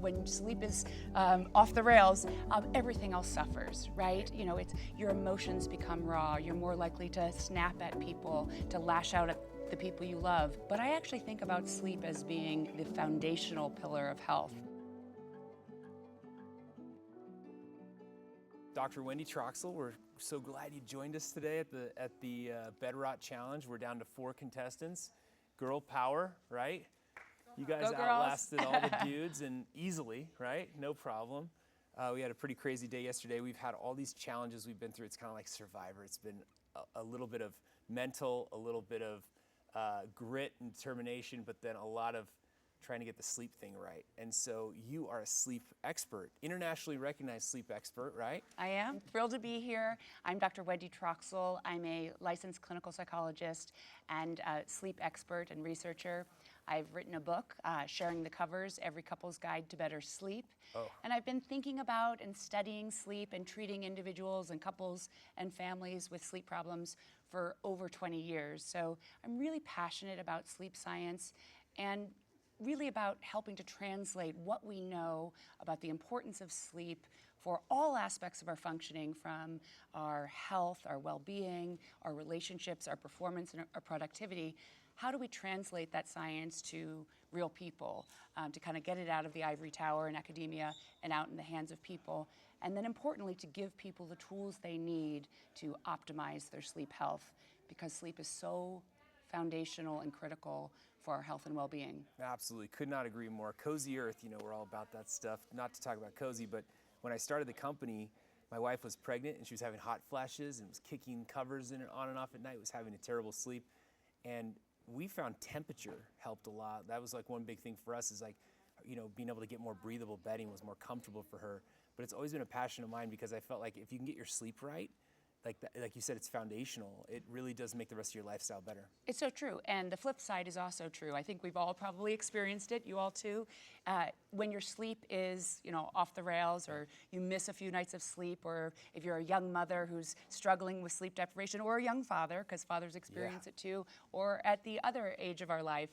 when sleep is off the rails, everything else suffers, right? You know, it's your emotions become raw. You're more likely to snap at people, to lash out at the people you love. But I actually think about sleep as being the foundational pillar of health. Dr. Wendy Troxel, we're so glad you joined us today at the Bed Rot Challenge. We're down to 4 contestants. Girl power, right? You guys Go girls. outlasted all the dudes and easily, right? No problem. We had a pretty crazy day yesterday. We've had all these challenges we've been through. It's kind of like Survivor. It's been a little bit of mental, a little bit of grit and determination, but then a lot of trying to get the sleep thing right. And so you are a sleep expert, internationally recognized sleep expert, right? I am thrilled to be here. I'm Dr. Wendy Troxel. I'm a licensed clinical psychologist and sleep expert and researcher. I've written a book, Sharing the Covers, Every Couple's Guide to Better Sleep. Oh. And I've been thinking about and studying sleep and treating individuals and couples and families with sleep problems for over 20 years. So I'm really passionate about sleep science and really about helping to translate what we know about the importance of sleep for all aspects of our functioning, from our health, our well-being, our relationships, our performance, and our productivity. How do we translate that science to real people, to kind of get it out of the ivory tower in academia and out in the hands of people, and then importantly, to give people the tools they need to optimize their sleep health, because sleep is so foundational and critical for our health and well-being. Absolutely, could not agree more. Cozy Earth, you know, we're all about that stuff. Not to talk about cozy, but when I started the company, my wife was pregnant and she was having hot flashes and was kicking covers in and on and off at night, was having a terrible sleep. And we found temperature helped a lot. That was like one big thing for us, is like, you know, being able to get more breathable bedding was more comfortable for her. But it's always been a passion of mine, because I felt like if you can get your sleep right, like you said, it's foundational. It really does make the rest of your lifestyle better. It's so true, and the flip side is also true. I think we've all probably experienced it, you all too. When your sleep is, you know, off the rails, or you miss a few nights of sleep, or if you're a young mother who's struggling with sleep deprivation, or a young father, because fathers experience it too, or at the other age of our life,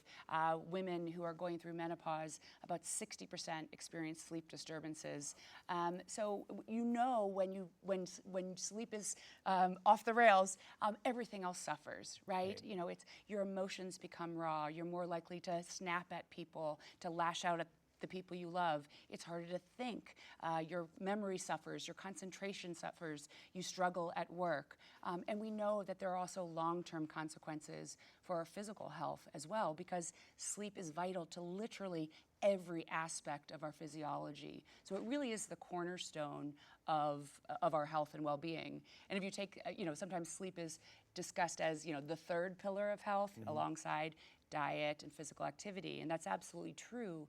women who are going through menopause, about 60% experience sleep disturbances. So you know when sleep is off the rails, everything else suffers, right? You know, it's your emotions become raw. You're more likely to snap at people, to lash out at the people you love. It's harder to think. Your memory suffers. Your concentration suffers. You struggle at work. And we know that there are also long-term consequences for our physical health as well, because sleep is vital to literally every aspect of our physiology. So it really is the cornerstone of our health and well-being. And if you take, you know, sometimes sleep is discussed as, you know, the third pillar of health, alongside diet and physical activity, and that's absolutely true.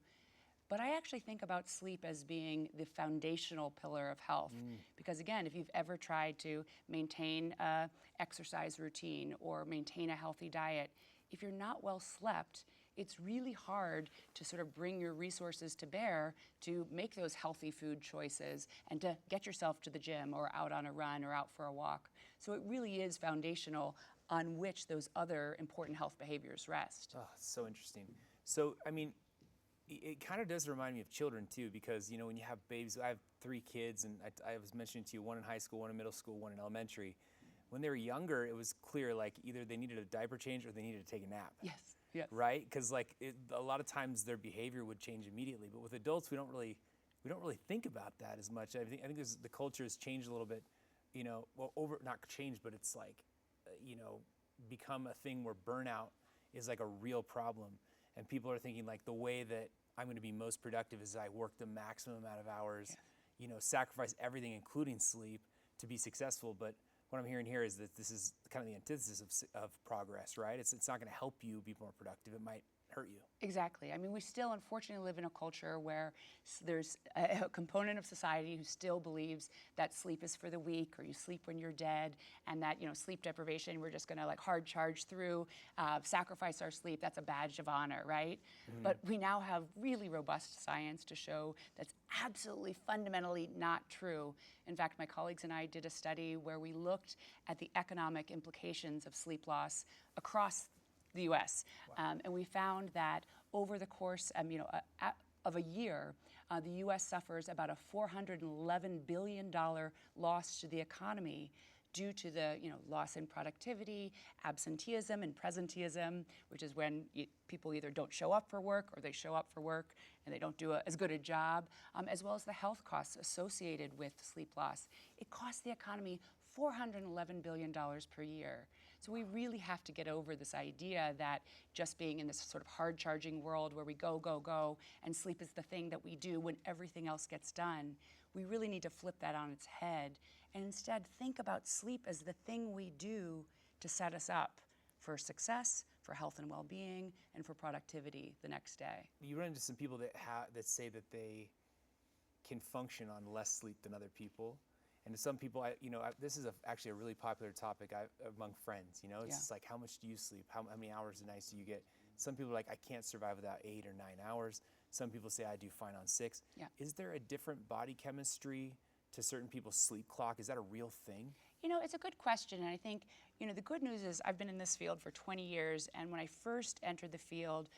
But I actually think about sleep as being the foundational pillar of health. Because again, if you've ever tried to maintain an exercise routine or maintain a healthy diet, if you're not well slept, it's really hard to sort of bring your resources to bear to make those healthy food choices and to get yourself to the gym or out on a run or out for a walk. So it really is foundational on which those other important health behaviors rest. Oh, it's so interesting. So, I mean, it kind of does remind me of children too, because, you know, when you have babies, I have 3 kids, and I was mentioning to you, one in high school, one in middle school, one in elementary. When they were younger, it was clear, like, either they needed a diaper change or they needed to take a nap. Yes. Yes. Right? Because like a lot of times their behavior would change immediately, but with adults we don't really think about that as much. I think the culture has changed a little bit, you know. Well, not changed, but it's like, you know, become a thing where burnout is like a real problem, and people are thinking like the way that I'm going to be most productive is I work the maximum amount of hours, you know, sacrifice everything, including sleep, to be successful. But what I'm hearing here is that this is kind of the antithesis of progress, right? It's not going to help you be more productive. It might hurt you. Exactly. I mean, we still unfortunately live in a culture where there's a component of society who still believes that sleep is for the weak, or you sleep when you're dead, and that, you know, sleep deprivation, we're just going to like hard charge through, sacrifice our sleep. That's a badge of honor, right? But we now have really robust science to show that's absolutely fundamentally not true. In fact, my colleagues and I did a study where we looked at the economic implications of sleep loss across the U.S. And we found that over the course, of a year, the U.S. suffers about a $411 billion loss to the economy due to the loss in productivity, absenteeism, and presenteeism, which is when people either don't show up for work or they show up for work and they don't do as good a job, as well as the health costs associated with sleep loss. It costs the economy $411 billion per year. So we really have to get over this idea that just being in this sort of hard-charging world where we go, go, go, and sleep is the thing that we do when everything else gets done. We really need to flip that on its head and instead think about sleep as the thing we do to set us up for success, for health and well-being, and for productivity the next day. You run into some people that say that they can function on less sleep than other people. And to some people, this is actually a really popular topic among friends. It's just like, how much do you sleep? How many hours a night do you get? Some people are like, I can't survive without 8 or 9 hours. Some people say I do fine on 6. Yeah. Is there a different body chemistry to certain people's sleep clock? Is that a real thing? It's a good question, and I think, the good news is I've been in this field for 20 years, and when I first entered the field,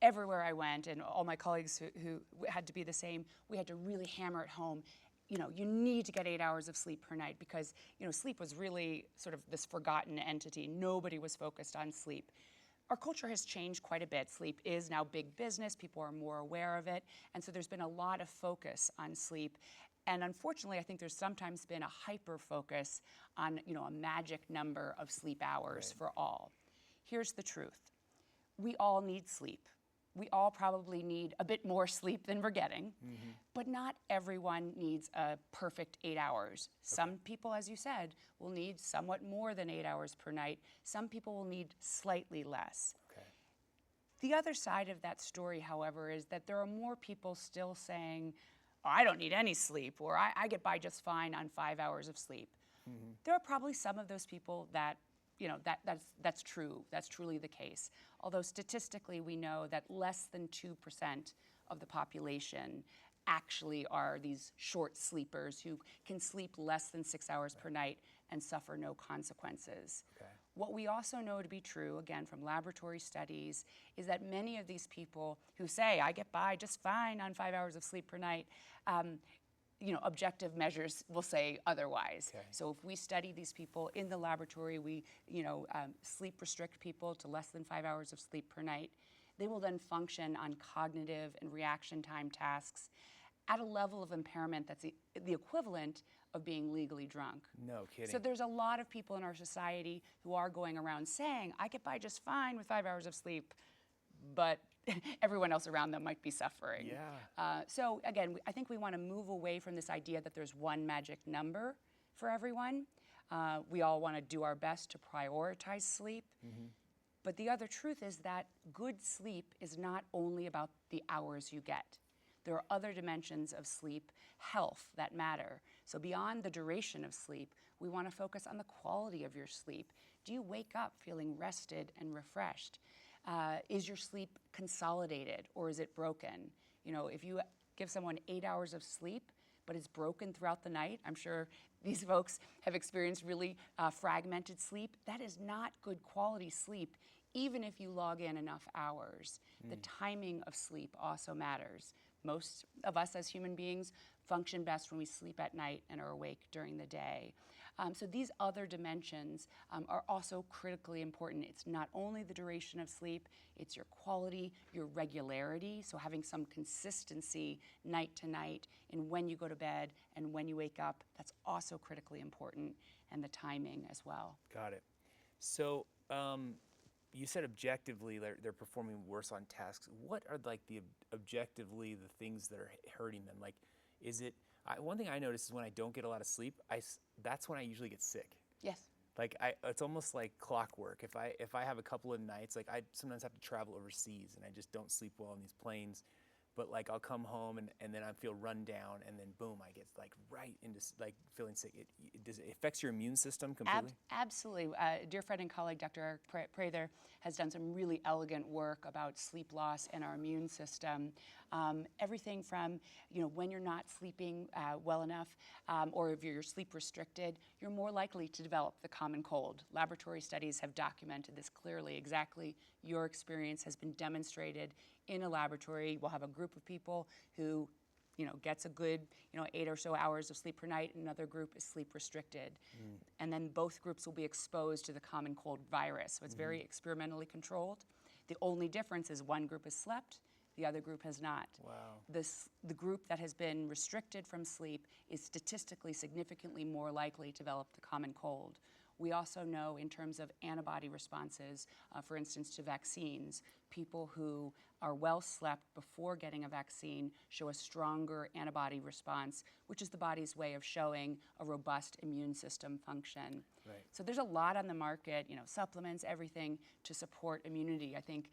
everywhere I went, and all my colleagues who had to be the same, we had to really hammer it home. You need to get 8 hours of sleep per night because, sleep was really sort of this forgotten entity. Nobody was focused on sleep. Our culture has changed quite a bit. Sleep is now big business. People are more aware of it. And so there's been a lot of focus on sleep. And unfortunately, I think there's sometimes been a hyper focus on, a magic number of sleep hours for all. Here's the truth. We all need sleep. We all probably need a bit more sleep than we're getting, but not everyone needs a perfect 8 hours. Some people, as you said, will need somewhat more than 8 hours per night. Some people will need slightly less. Okay. The other side of that story, however, is that there are more people still saying, oh, I don't need any sleep, or I get by just fine on 5 hours of sleep. There are probably some of those people that that's true. That's truly the case. Although statistically, we know that less than 2% of the population actually are these short sleepers who can sleep less than 6 hours per night and suffer no consequences. Okay. What we also know to be true, again, from laboratory studies, is that many of these people who say, I get by just fine on 5 hours of sleep per night, objective measures will say otherwise. Okay. So if we study these people in the laboratory, we, sleep restrict people to less than 5 hours of sleep per night. They will then function on cognitive and reaction time tasks at a level of impairment that's the equivalent of being legally drunk. No kidding. So there's a lot of people in our society who are going around saying, I get by just fine with 5 hours of sleep, but everyone else around them might be suffering. Yeah. So again, I think we want to move away from this idea that there's one magic number for everyone. We all want to do our best to prioritize sleep. But the other truth is that good sleep is not only about the hours you get. There are other dimensions of sleep health that matter. So beyond the duration of sleep, we want to focus on the quality of your sleep. Do you wake up feeling rested and refreshed? Is your sleep consolidated or is it broken? If you give someone 8 hours of sleep, but it's broken throughout the night, I'm sure these folks have experienced really fragmented sleep. That is not good quality sleep, even if you log in enough hours. The timing of sleep also matters. Most of us as human beings function best when we sleep at night and are awake during the day. So these other dimensions are also critically important. It's not only the duration of sleep, it's your quality, your regularity, so having some consistency night to night in when you go to bed and when you wake up, that's also critically important, and the timing as well. Got it. So you said objectively they're performing worse on tasks. What are objectively the things that are hurting them? Is it, one thing I notice is when I don't get a lot of sleep, that's when I usually get sick. Yes. It's almost like clockwork. If I have a couple of nights, I sometimes have to travel overseas and I just don't sleep well on these planes. But I'll come home and then I feel run down and then boom, I get right into feeling sick. It affects your immune system completely? Absolutely. Dear friend and colleague, Dr. Eric Prather, has done some really elegant work about sleep loss and our immune system. Everything from, when you're not sleeping well enough or if you're sleep restricted, you're more likely to develop the common cold. Laboratory studies have documented this clearly. Exactly your experience has been demonstrated in a laboratory, we'll have a group of people who gets a good, 8 or so hours of sleep per night, and another group is sleep restricted. And then both groups will be exposed to the common cold virus. So it's very experimentally controlled. The only difference is one group has slept, the other group has not. Wow. The group that has been restricted from sleep is statistically significantly more likely to develop the common cold. We also know in terms of antibody responses, for instance, to vaccines, people who are well slept before getting a vaccine show a stronger antibody response, which is the body's way of showing a robust immune system function. Right. So there's a lot on the market, supplements, everything to support immunity. I think,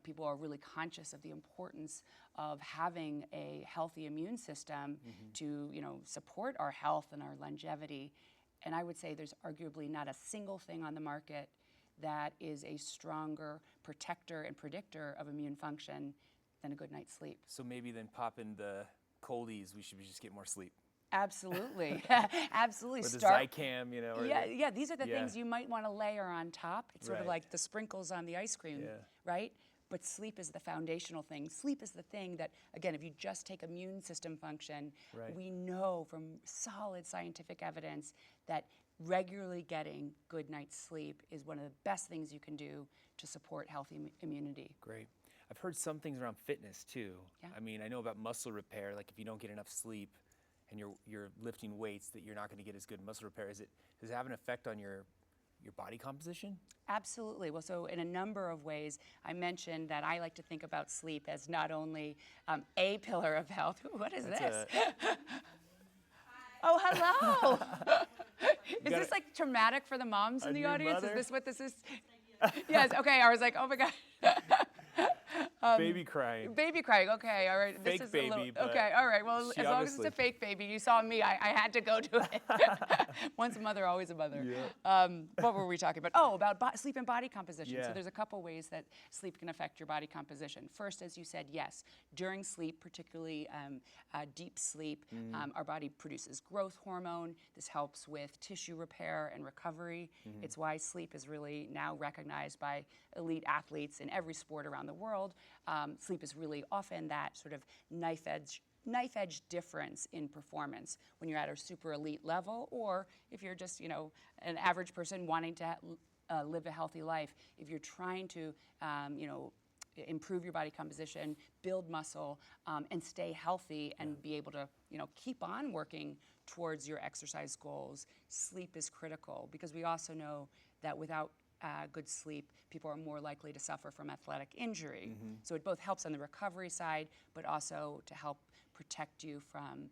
people are really conscious of the importance of having a healthy immune system to, support our health and our longevity. And I would say there's arguably not a single thing on the market that is a stronger protector and predictor of immune function than a good night's sleep. So maybe then pop in the coldies, we should just get more sleep. Absolutely. Absolutely. Or the Zicam, or yeah, these are the things you might want to layer on top. It's sort of Right. like the sprinkles on the ice cream, right? But sleep is the foundational thing. Sleep is the thing that, again, if you just take immune system function, Right. we know from solid scientific evidence that regularly getting good night's sleep is one of the best things you can do to support healthy immunity. Great. I've heard some things around fitness too. Yeah. I mean, I know about muscle repair, like if you don't get enough sleep and you're lifting weights, that you're not going to get as good muscle repair. Does it have an effect on your body composition? Absolutely. Well, so in a number of ways, I mentioned that I like to think about sleep as not only a pillar of health. Ooh, what is this? Oh, hello. Is this like traumatic for the moms in the new audience? mother? Is this what this is? Yes, okay. I was like, oh my God. Baby crying. Baby crying. Okay, all right. Fake this is baby, a little, but okay, all right. Well, she as long as it's a obviously- fake baby, you saw me. I had to go to it. Once a mother, always a mother. What were we talking about? Oh, about sleep and body composition. Yeah. So there's a couple ways that sleep can affect your body composition. First, as you said, yes, during sleep, particularly deep sleep, our body produces growth hormone. This helps with tissue repair and recovery. It's why sleep is really now recognized by elite athletes in every sport around the world. Sleep is really often that sort of knife edge difference in performance when you're at a super elite level, or if you're just an average person wanting to live a healthy life. If you're trying to improve your body composition, build muscle, and stay healthy and be able to keep on working towards your exercise goals, sleep is critical, because we also know that without good sleep, people are more likely to suffer from athletic injury. So it both helps on the recovery side, but also to help protect you from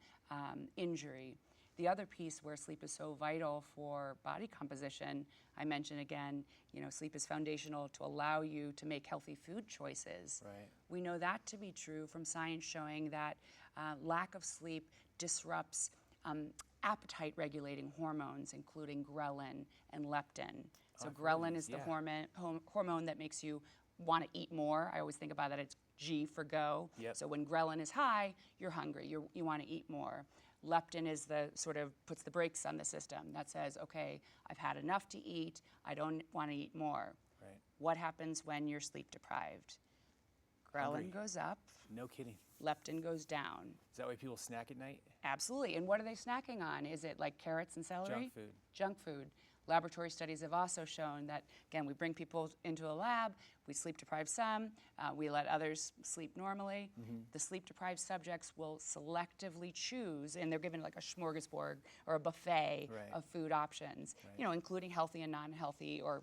injury. The other piece where sleep is so vital for body composition, I mentioned again, sleep is foundational to allow you to make healthy food choices. Right. We know that to be true from science showing that lack of sleep disrupts appetite regulating hormones, including ghrelin and leptin. So ghrelin is the hormone that makes you want to eat more. I always think about that, it's G for go. Yep. So when ghrelin is high, you're hungry, you want to eat more. Leptin is the sort of puts the brakes on the system that says, okay, I've had enough to eat, I don't want to eat more. Right. What happens when you're sleep deprived? Ghrelin Hungry. goes up, No kidding. leptin goes down. Is that why people snack at night? Absolutely. And what are they snacking on? Is it like carrots and celery? Junk food. Junk food. Laboratory studies have also shown that, again, we bring people into a lab, we sleep deprive some, we let others sleep normally. The sleep deprived subjects will selectively choose, and they're given like a smorgasbord or a buffet Right. of food options, including healthy and non-healthy, or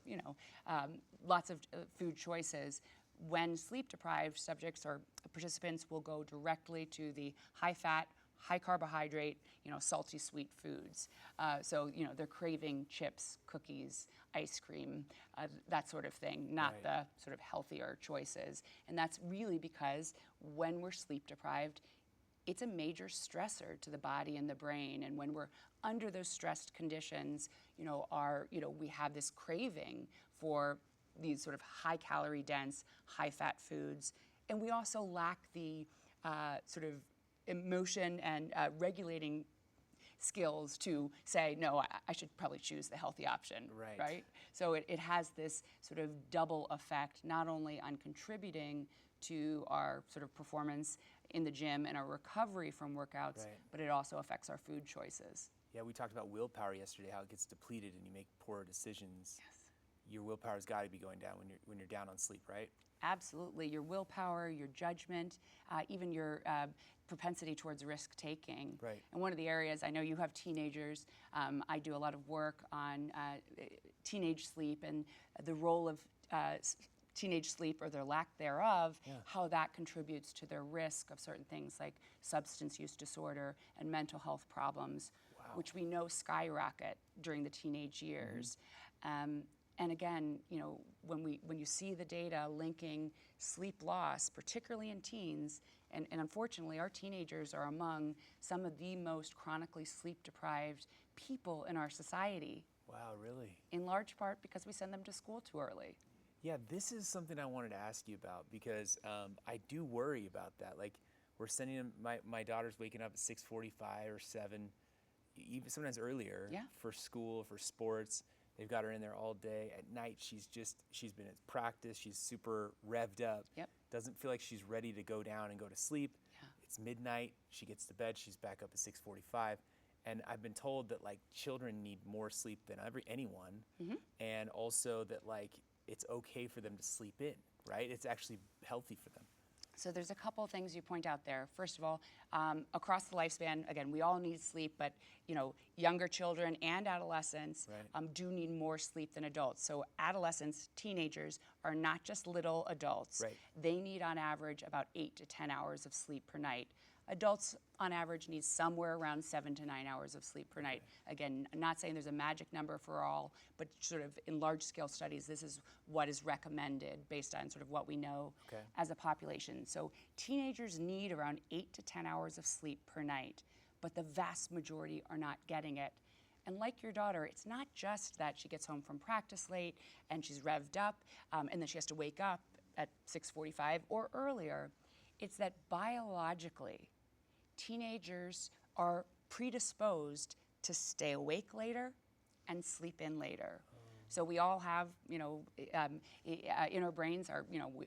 lots of food choices. When sleep deprived subjects or participants will go directly to the high fat, high carbohydrate, salty sweet foods. So they're craving chips, cookies, ice cream, that sort of thing, not Right. the sort of healthier choices. And that's really because when we're sleep deprived, it's a major stressor to the body and the brain. And when we're under those stressed conditions, we have this craving for these sort of high calorie dense, high fat foods. And we also lack the sort of emotion and regulating skills to say, no, I should probably choose the healthy option, Right. So it has this sort of double effect, not only on contributing to our sort of performance in the gym and our recovery from workouts, Right. but it also affects our food choices. Yeah, we talked about willpower yesterday, how it gets depleted and you make poor decisions. Yes. Your willpower's got to be going down when you're down on sleep, right? Absolutely. Your willpower, your judgment, even your propensity towards risk taking. Right. And one of the areas, I know you have teenagers, I do a lot of work on teenage sleep and the role of teenage sleep or their lack thereof, how that contributes to their risk of certain things like substance use disorder and mental health problems, which we know skyrocket during the teenage years. And again, you know, when you see the data linking sleep loss, particularly in teens, and unfortunately our teenagers are among some of the most chronically sleep deprived people in our society. Wow, really? In large part because we send them to school too early. Yeah, this is something I wanted to ask you about because I do worry about that. Like, we're sending them, my daughter's waking up at 6:45 or 7, even sometimes earlier for school, for sports. They've got her in there all day. At night, she's been at practice. She's super revved up. Yep. Doesn't feel like she's ready to go down and go to sleep. Yeah. It's midnight. She gets to bed. She's back up at 6:45. And I've been told that like children need more sleep than anyone, and also that like it's okay for them to sleep in, right? It's actually healthy for them. So there's a couple of things you point out there. First of all, across the lifespan, again, we all need sleep, but you know, younger children and adolescents do need more sleep than adults. So adolescents, teenagers are not just little adults. Right. They need on average about 8 to 10 hours of sleep per night. Adults on average need somewhere around 7 to 9 hours of sleep per night. Again, I'm not saying there's a magic number for all, but sort of in large scale studies, this is what is recommended based on sort of what we know as a population. So teenagers need around 8 to 10 hours of sleep per night, but the vast majority are not getting it. And like your daughter, it's not just that she gets home from practice late and she's revved up and then she has to wake up at 6:45 or earlier. It's that biologically, teenagers are predisposed to stay awake later and sleep in later. So we all have, you know, in our brains,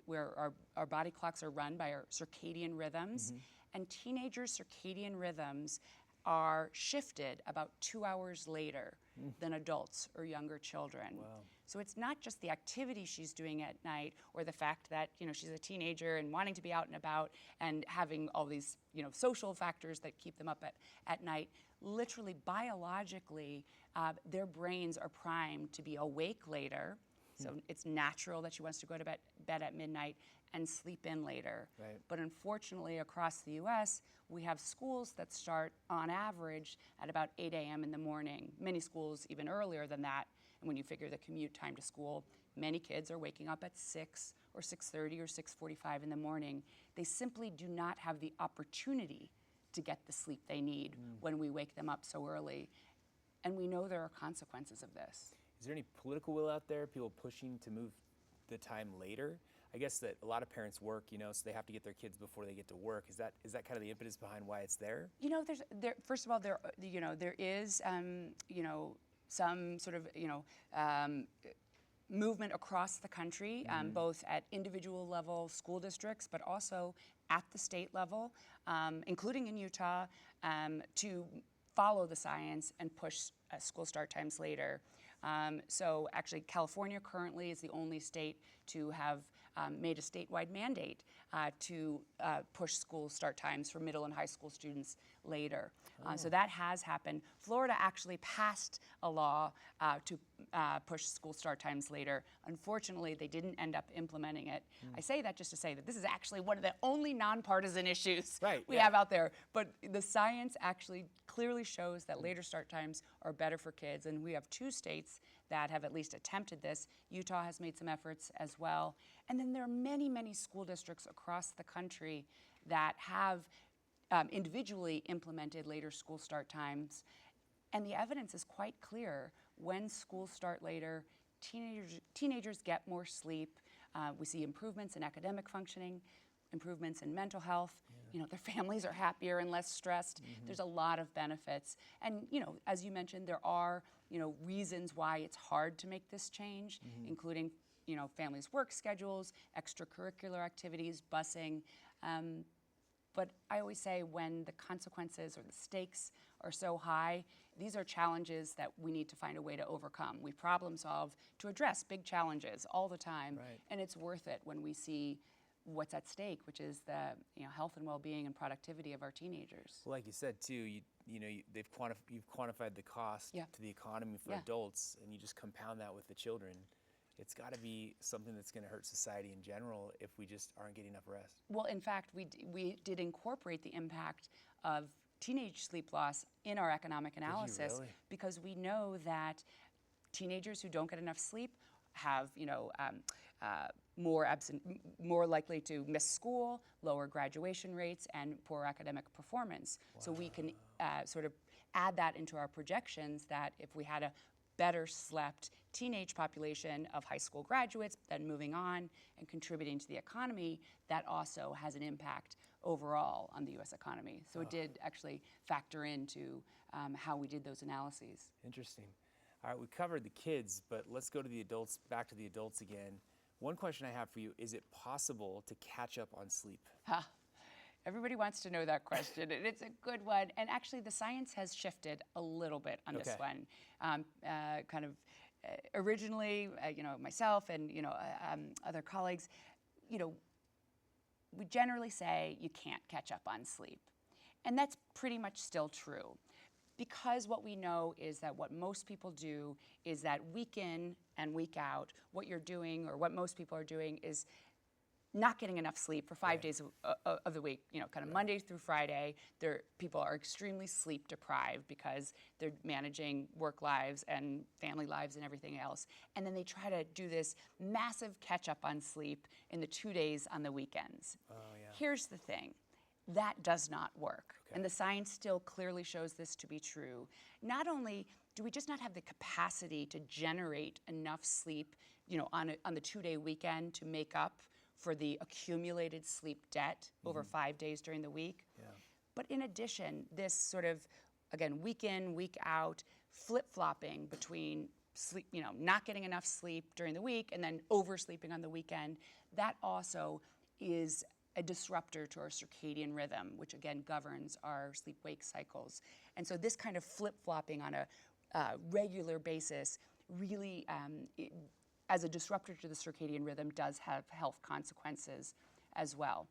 where our body clocks are run by our circadian rhythms, and teenagers' circadian rhythms are shifted about 2 hours later than adults or younger children. Wow. So it's not just the activity she's doing at night or the fact that, you know, she's a teenager and wanting to be out and about and having all these, you know, social factors that keep them up at night. Literally, biologically, their brains are primed to be awake later. So it's natural that she wants to go to bed at midnight and sleep in later. Right. But unfortunately, across the U.S., we have schools that start on average at about 8 a.m. in the morning. Many schools even earlier than that. And when you figure the commute time to school, many kids are waking up at 6 or 6:30 or 6:45 in the morning. They simply do not have the opportunity to get the sleep they need when we wake them up so early. And we know there are consequences of this. Is there any political will out there, people pushing to move the time later? I guess that a lot of parents work, you know, so they have to get their kids before they get to work. Is that kind of the impetus behind why it's there? You know, first of all, there is, you know, some sort of, you know, movement across the country, both at individual level school districts, but also at the state level, including in Utah, to follow the science and push school start times later. So actually, California currently is the only state to have made a statewide mandate to push school start times for middle and high school students later. So that has happened. Florida actually passed a law to push school start times later. Unfortunately, they didn't end up implementing it. I say that just to say that this is actually one of the only nonpartisan issues we have out there. But the science actually clearly shows that later start times are better for kids, and we have 2 states that have at least attempted this. Utah has made some efforts as well. And then there are many, many school districts across the country that have individually implemented later school start times. And the evidence is quite clear. When schools start later, teenagers get more sleep. We see improvements in academic functioning, improvements in mental health. You know, their families are happier and less stressed. There's a lot of benefits. And, you know, as you mentioned, there are, you know, reasons why it's hard to make this change, including families' work schedules, extracurricular activities, busing. But I always say when the consequences or the stakes are so high, these are challenges that we need to find a way to overcome. We problem solve to address big challenges all the time, Right. and it's worth it when we see what's at stake, which is the health and well-being and productivity of our teenagers. Well, like you said too, you've quantified the cost Yeah. to the economy for Yeah. adults, and you just compound that with the children. It's got to be something that's going to hurt society in general if we just aren't getting enough rest. Well, in fact, we did incorporate the impact of teenage sleep loss in our economic analysis really? because we know that teenagers who don't get enough sleep have, more likely to miss school, lower graduation rates, and poor academic performance. So we can sort of add that into our projections that if we had a better slept teenage population of high school graduates, then moving on and contributing to the economy, that also has an impact overall on the U.S. economy. So it did actually factor into how we did those analyses. Interesting. All right, we covered the kids, but let's go to the adults, back to the adults again. One question I have for you, is it possible to catch up on sleep? Everybody wants to know that question, and it's a good one. And actually, the science has shifted a little bit on this one. Originally, myself and other colleagues, we generally say you can't catch up on sleep, and that's pretty much still true. Because what we know is that what most people do is that week in and week out, what you're doing or what most people are doing is not getting enough sleep for 5 days of the week, kind of Monday through Friday. People are extremely sleep deprived because they're managing work lives and family lives and everything else. And then they try to do this massive catch up on sleep in the 2 days on the weekends. Oh, yeah. Here's the thing. That does not work. And the science still clearly shows this to be true. Not only do we just not have the capacity to generate enough sleep, on the 2-day weekend to make up for the accumulated sleep debt over 5 days during the week. Yeah. But in addition, this sort of, again, week in, week out, flip-flopping between sleep, not getting enough sleep during the week and then oversleeping on the weekend, that also is a disruptor to our circadian rhythm, which again governs our sleep-wake cycles. And so this kind of flip-flopping on a regular basis really, as a disruptor to the circadian rhythm, does have health consequences as well.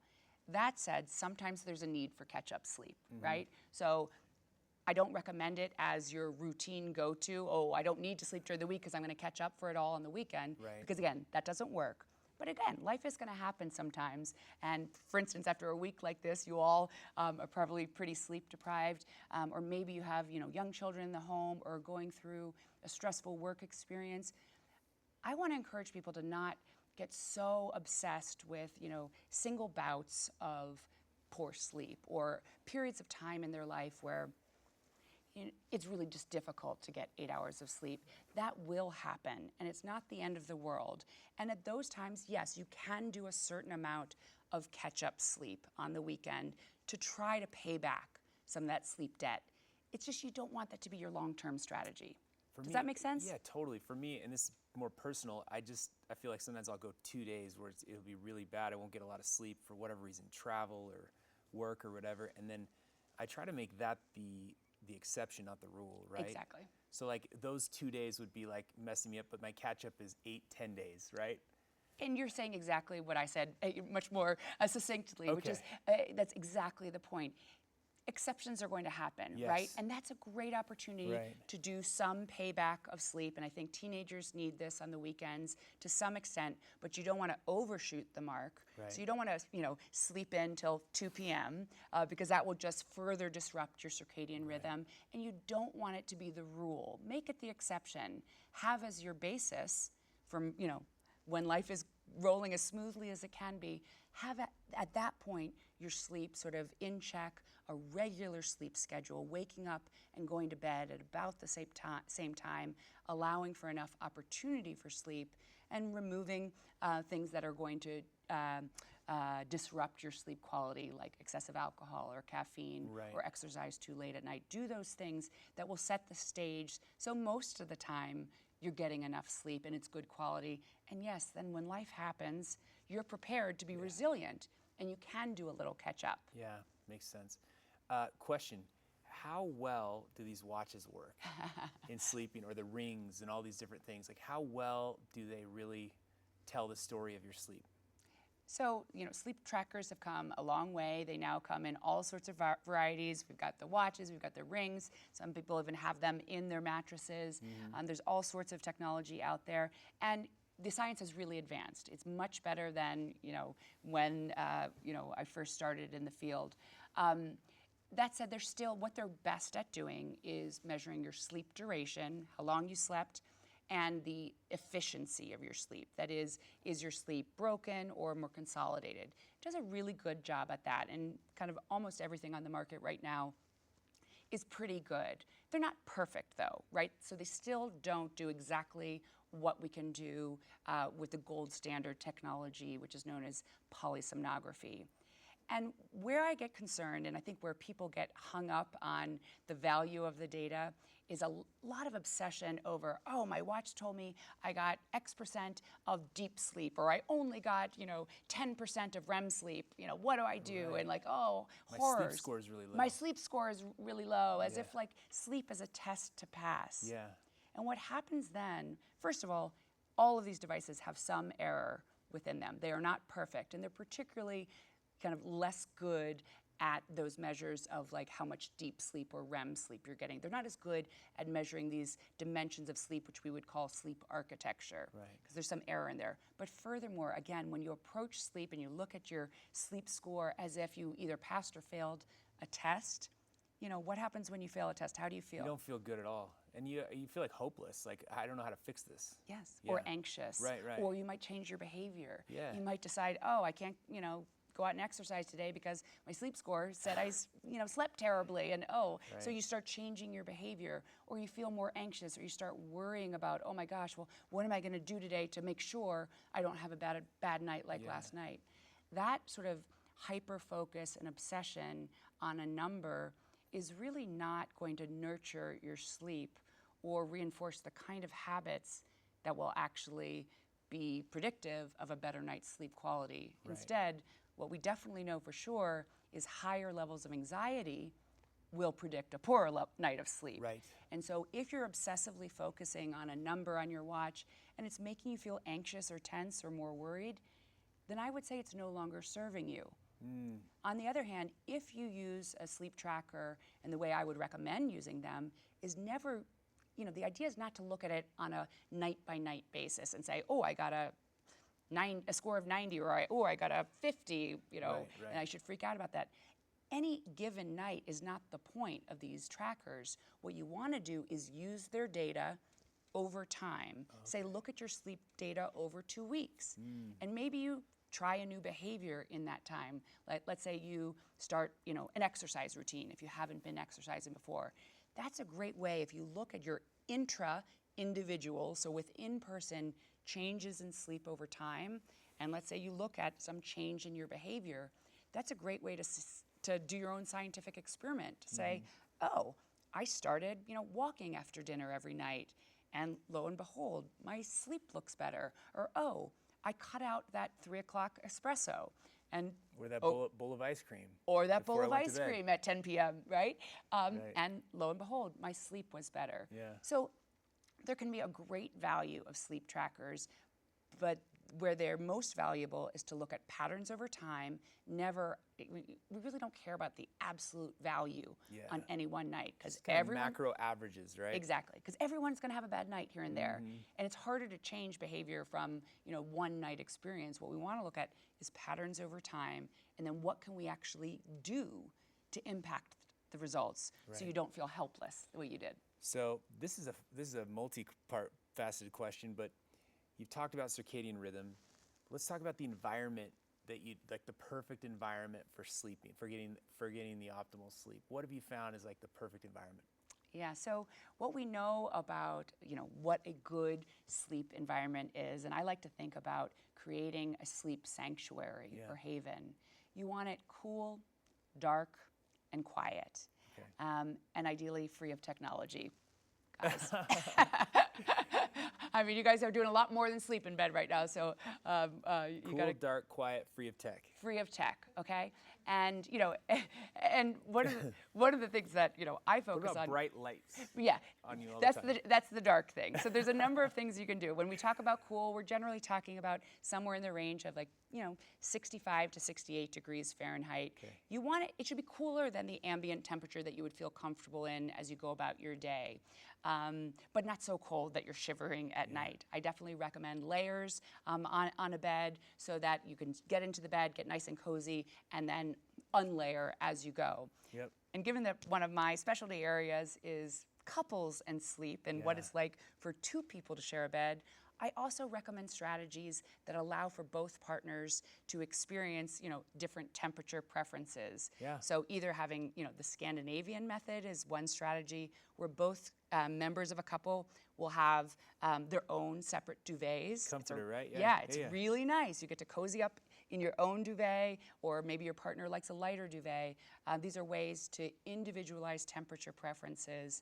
That said, sometimes there's a need for catch-up sleep, right? So I don't recommend it as your routine go-to, I don't need to sleep during the week because I'm going to catch up for it all on the weekend. Right. Because again, that doesn't work. But again, life is going to happen sometimes. And for instance, after a week like this, you all are probably pretty sleep deprived, or maybe you have young children in the home or going through a stressful work experience. I want to encourage people to not get so obsessed with single bouts of poor sleep or periods of time in their life where it's really just difficult to get 8 hours of sleep. That will happen, and it's not the end of the world. And at those times, yes, you can do a certain amount of catch-up sleep on the weekend to try to pay back some of that sleep debt. It's just you don't want that to be your long-term strategy. Does that make sense? Yeah, totally. For me, and this is more personal, I feel like sometimes I'll go 2 days where it'll be really bad. I won't get a lot of sleep for whatever reason, travel or work or whatever, and then I try to make that the exception, not the rule, right? Exactly. So like those 2 days would be like messing me up, but my catch up is 8-10 days, right? And you're saying exactly what I said, much more succinctly, which is that's exactly the point. Exceptions are going to happen, right? Yes. And that's a great opportunity to do some payback of sleep. And I think teenagers need this on the weekends to some extent, but you don't want to overshoot the mark. Right. So you don't want to, sleep in till 2 p.m. Because that will just further disrupt your circadian rhythm. And you don't want it to be the rule. Make it the exception. Have as your basis from, when life is rolling as smoothly as it can be, have at that point your sleep sort of in check, a regular sleep schedule, waking up and going to bed at about the same time, allowing for enough opportunity for sleep, and removing things that are going to disrupt your sleep quality, like excessive alcohol or caffeine or exercise too late at night. Do those things that will set the stage so most of the time you're getting enough sleep and it's good quality. And yes, then when life happens, you're prepared to be resilient and you can do a little catch up. Yeah, makes sense. Question, how well do these watches work in sleeping, or the rings and all these different things? Like, how well do they really tell the story of your sleep? So, sleep trackers have come a long way. They now come in all sorts of varieties. We've got the watches, we've got the rings. Some people even have them in their mattresses. There's all sorts of technology out there. And the science has really advanced. It's much better than, when, I first started in the field. That said, what they're best at doing is measuring your sleep duration, how long you slept, and the efficiency of your sleep. That is your sleep broken or more consolidated? It does a really good job at that, and kind of almost everything on the market right now is pretty good. They're not perfect though, right? So they still don't do exactly what we can do with the gold standard technology, which is known as polysomnography. And where I get concerned, and I think where people get hung up on the value of the data, is a lot of obsession over, oh, my watch told me I got X% of deep sleep, or I only got, 10% of REM sleep. What do I do? Right. And like, oh, My horrors. sleep score is really low. My sleep score is really low, as Yeah. if like sleep is a test to pass. Yeah. And what happens then, first of all of these devices have some error within them. They are not perfect, and they're particularly kind of less good at those measures of like how much deep sleep or REM sleep you're getting. They're not as good at measuring these dimensions of sleep, which we would call sleep architecture, because there's some error in there. But furthermore, again, when you approach sleep and you look at your sleep score as if you either passed or failed a test, what happens when you fail a test? How do you feel? You don't feel good at all. And you feel like hopeless, like, I don't know how to fix this. Yes, Yeah. or anxious. Right. Or you might change your behavior. Yeah. You might decide, oh, I can't, go out and exercise today because my sleep score said I, slept terribly, and so you start changing your behavior, or you feel more anxious, or you start worrying about, oh my gosh, well, what am I going to do today to make sure I don't have a bad night like last night? That sort of hyper focus and obsession on a number is really not going to nurture your sleep or reinforce the kind of habits that will actually be predictive of a better night's sleep quality. Right. Instead, what we definitely know for sure is higher levels of anxiety will predict a poorer night of sleep. Right. And so if you're obsessively focusing on a number on your watch and it's making you feel anxious or tense or more worried, then I would say it's no longer serving you. On the other hand, if you use a sleep tracker, and the way I would recommend using them is never, the idea is not to look at it on a night-by-night basis and say, oh, I got a score of 90, or I got a 50, Right. and I should freak out about that. Any given night is not the point of these trackers. What you want to do is use their data over time. Say, look at your sleep data over 2 weeks, and maybe you try a new behavior in that time. Like, let's say you start, an exercise routine if you haven't been exercising before. That's a great way, if you look at your intra-individual, so within person, changes in sleep over time, and let's say you look at some change in your behavior, that's a great way to do your own scientific experiment, to say, oh, I started, walking after dinner every night, and lo and behold, my sleep looks better. Or, oh, I cut out that 3 o'clock espresso, and Or that bowl of ice cream. or that before bowl I of went to ice bed. cream at 10 p.m., right? Right. And lo and behold, my sleep was better. Yeah. So there can be a great value of sleep trackers, but where they're most valuable is to look at patterns over time. We really don't care about the absolute value on any one night, because Kind of everyone macro averages, right? exactly, because everyone's going to have a bad night here and there, and it's harder to change behavior from one night experience. What we want to look at is patterns over time, and then what can we actually do to impact the results, so you don't feel helpless the way you did. So this is a multi-part faceted question, but you've talked about circadian rhythm. Let's talk about the environment that you like, the perfect environment for sleeping, for getting the optimal sleep. What have you found is like the perfect environment? Yeah, so what we know about, what a good sleep environment is, and I like to think about creating a sleep sanctuary or haven. You want it cool, dark, and quiet, Okay. and ideally free of technology, guys. I mean, you guys are doing a lot more than sleep in bed right now, so you Cool, got to dark, quiet, free of tech. free of tech, okay? And and one of the things that I What focus about on. bright lights Yeah, on you all that's the time? that's the dark thing. So there's a number of things you can do. When we talk about cool, we're generally talking about somewhere in the range of 65 to 68 degrees Fahrenheit. Okay. You want it should be cooler than the ambient temperature that you would feel comfortable in as you go about your day, but not so cold that you're shivering at night. I definitely recommend layers on a bed so that you can get into the bed, get nice and cozy, and then unlayer as you go. Yep. And given that one of my specialty areas is couples and sleep and what Yeah. it's like for two people to share a bed, I also recommend strategies that allow for both partners to experience, different temperature preferences. Yeah. So either having, the Scandinavian method is one strategy where both members of a couple will have their own separate duvets. Comforter, right? Yeah. Yeah, it's Yeah, yeah. really nice. You get to cozy up in your own duvet, or maybe your partner likes a lighter duvet. These are ways to individualize temperature preferences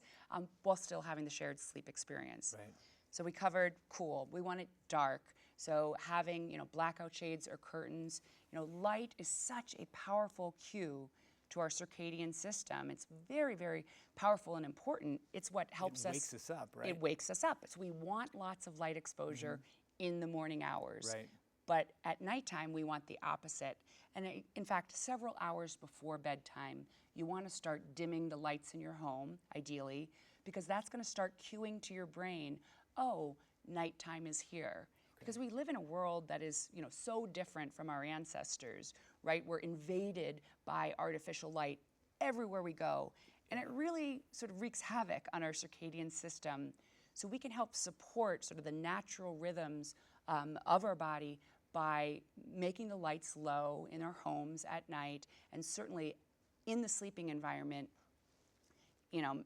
while still having the shared sleep experience. Right. So we covered cool. We want it dark. So having blackout shades or curtains. Light is such a powerful cue to our circadian system. It's very, very powerful and important. It's what helps It wakes us up, right? It wakes us up. So we want lots of light exposure in the morning hours. Right. But at nighttime, we want the opposite. And in fact, several hours before bedtime, you want to start dimming the lights in your home, ideally, because that's going to start cueing to your brain, oh, nighttime is here. Because we live in a world that is, so different from our ancestors, right? We're invaded by artificial light everywhere we go. And it really sort of wreaks havoc on our circadian system. So we can help support sort of the natural rhythms of our body by making the lights low in our homes at night, and certainly in the sleeping environment,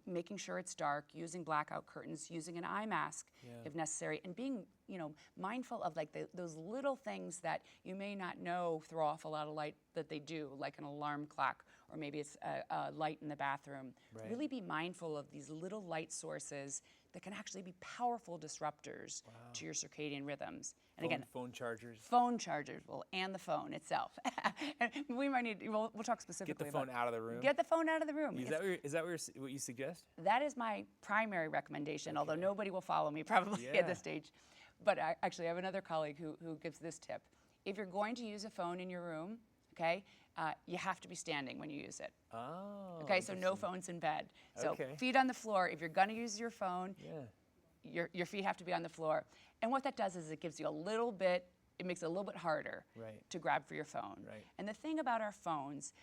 making sure it's dark, using blackout curtains, using an eye mask if necessary, and being, mindful of those little things that you may not know throw off a lot of light that they do, like an alarm clock, or maybe it's a light in the bathroom. Right. Really be mindful of these little light sources that can actually be powerful disruptors to your circadian rhythms. And again, phone chargers. phone chargers, and the phone itself. And we might need, we'll talk specifically Get the phone about out of the room. Get the phone out of the room. Is that what you suggest? That is my primary recommendation, although nobody will follow me probably at Yeah. this stage. But I actually have another colleague who gives this tip. If you're going to use a phone in your room, okay, you have to be standing when you use it. Oh. Okay, so no interesting. phones in bed. So Okay. feet on the floor. If you're going to use your phone, Yeah. your feet have to be on the floor. And what that does is it gives you it makes it a little bit harder Right. to grab for your phone. Right. And the thing about our phones,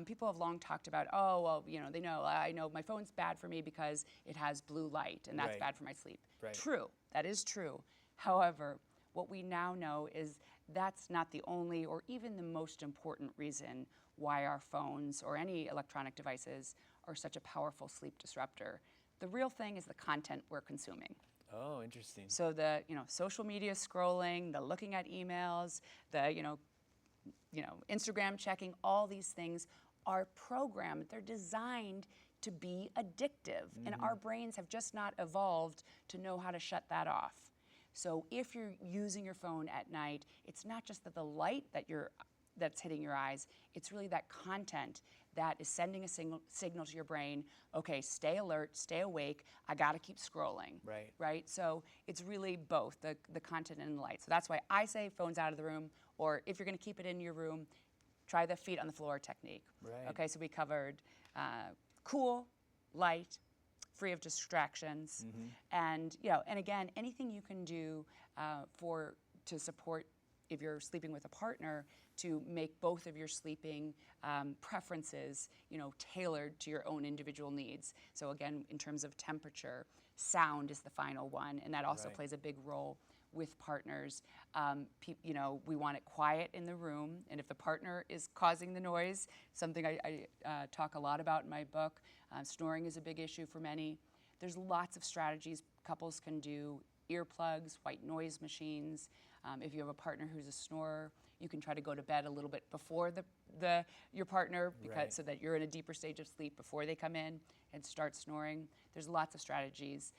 people have long talked about, I know my phone's bad for me because it has blue light, and that's Right. bad for my sleep. Right. True, that is true. However, what we now know is that's not the only or even the most important reason why our phones or any electronic devices are such a powerful sleep disruptor. The real thing is the content we're consuming. Oh, interesting. So the social media scrolling, the looking at emails, the Instagram checking, all these things are programmed. They're designed to be addictive, and our brains have just not evolved to know how to shut that off. So if you're using your phone at night, it's not just that the light that's hitting your eyes, it's really that content that is sending a signal to your brain, okay, stay alert, stay awake, I gotta keep scrolling. Right. Right? So it's really both, the content and the light. So that's why I say phones out of the room, or if you're gonna keep it in your room, try the feet on the floor technique. Right. Okay, so we covered cool, light, free of distractions, and again, anything you can do to support if you're sleeping with a partner to make both of your sleeping preferences, tailored to your own individual needs. So again, in terms of temperature, sound is the final one, and that also Right. plays a big role with partners. We want it quiet in the room, and if the partner is causing the noise, something I talk a lot about in my book, snoring is a big issue for many. There's lots of strategies couples can do: earplugs, white noise machines. If you have a partner who's a snorer, You can try to go to bed a little bit before your partner, because so that you're in a deeper stage of sleep before they come in and start snoring. There's lots of strategies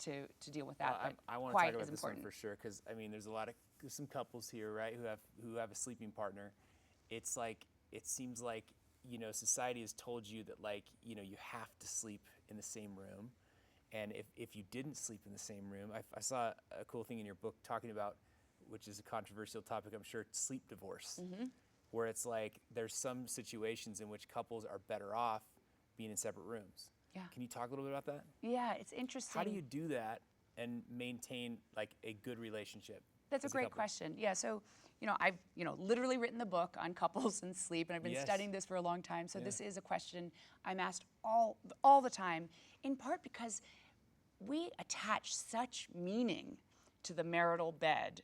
to deal with that. Well, but I want to quiet talk about is this important. one for sure, because I mean, there's some couples here, right, who have a sleeping partner. It's like, it seems like, society has told you that, like, you have to sleep in the same room. And if you didn't sleep in the same room, I saw a cool thing in your book talking about, which is a controversial topic, I'm sure, sleep divorce, where it's like there's some situations in which couples are better off being in separate rooms. Yeah. Can you talk a little bit about that? Yeah, it's interesting. How do you do that and maintain like a good relationship? That's a great question. Yeah, so I've literally written the book on couples and sleep, and I've been studying this for a long time. So this is a question I'm asked all the time, in part because we attach such meaning to the marital bed